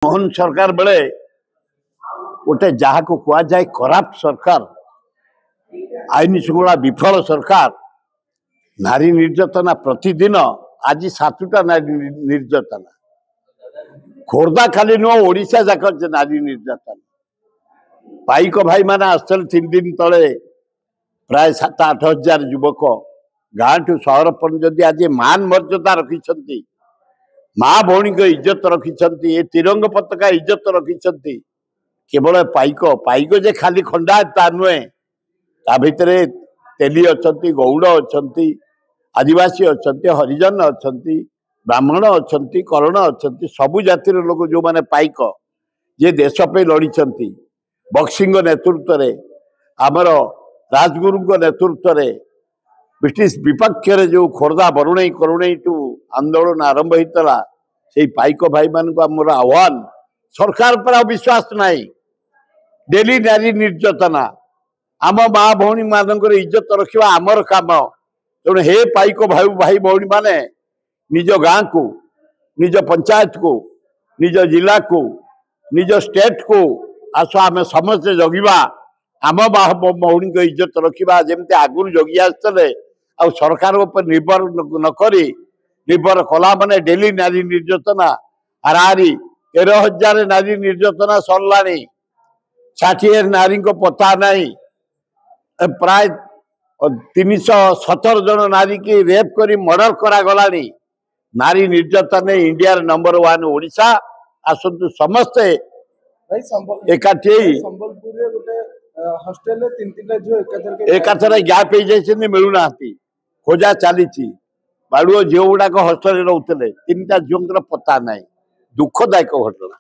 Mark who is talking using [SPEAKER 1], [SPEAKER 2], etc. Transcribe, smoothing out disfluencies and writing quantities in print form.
[SPEAKER 1] मोहन सरकार बेले गोटे जहाँ को कह जाए खराब सरकार आईन श्रृंखला विफल सरकार नारी निर्यातना प्रतिदिन आज 7टा नारी निर्यातना खोर्धा खाली नुह ओडिशा जाक नारी निर्यातना पाइक भाई मैंने आसते 3 दिन तले प्राय 7-8 हजार युवक गाँ ठू सहर पर्यंत आज मान मर्यादा रखिंट माँ भौणी को इज्जत रखिंट ये तिरंग पताका इज्जत रखिंट केवल पाइक पाइक जे खाली खंडा ता नुहे ता भितर तेली अच्छा गौड़ अच्छा आदिवासी अच्छा हरिजन अच्छा ब्राह्मण अच्छा कर्ण अच्छा सबु जातिर लोग जो माने पाइक ये देश पे लड़ी बक्सिंग नेतृत्व रे आमर राजगुरु नेतृत्व रे ब्रिटिश विपक्ष रे जो खोर्धा बरुणई करुणई टू आंदोलन आरंभ होता से पाइक भाई मान को आमर आह्वान सरकार पर विश्वास नहीं डेली नारी निर्यातना आम माँ भौणी मान इज्जत रखा आमर काम तेणु हे पाइक भाई भाई भौणी माने निज गाँ को निज पंचायत को निज जिला को निज स्टेट को आस आम समस्ते जगिबा आम भौणी को इज्जत रखा जमती आगुरी जगी आसते आ सरकार उपर निर्भर नकरी निर्भर कला माने डेली नारी निर्यातना हाराहारी 13,000 नारी निर्यातना सरला 60 नारी को पता नहीं प्राय 317 जन नारी की रेप करी मर्डर करा गलानी नारी निर्यातन इंडिया नंबर 1 ओडिशा आसतु समस्ते एकाठी एकाथर गैप हो मिलूना खोजा चली बाड़ुओ झील गुड़ाक हस्टेल रोते 3टा झील पता ना दुखदायक घटना।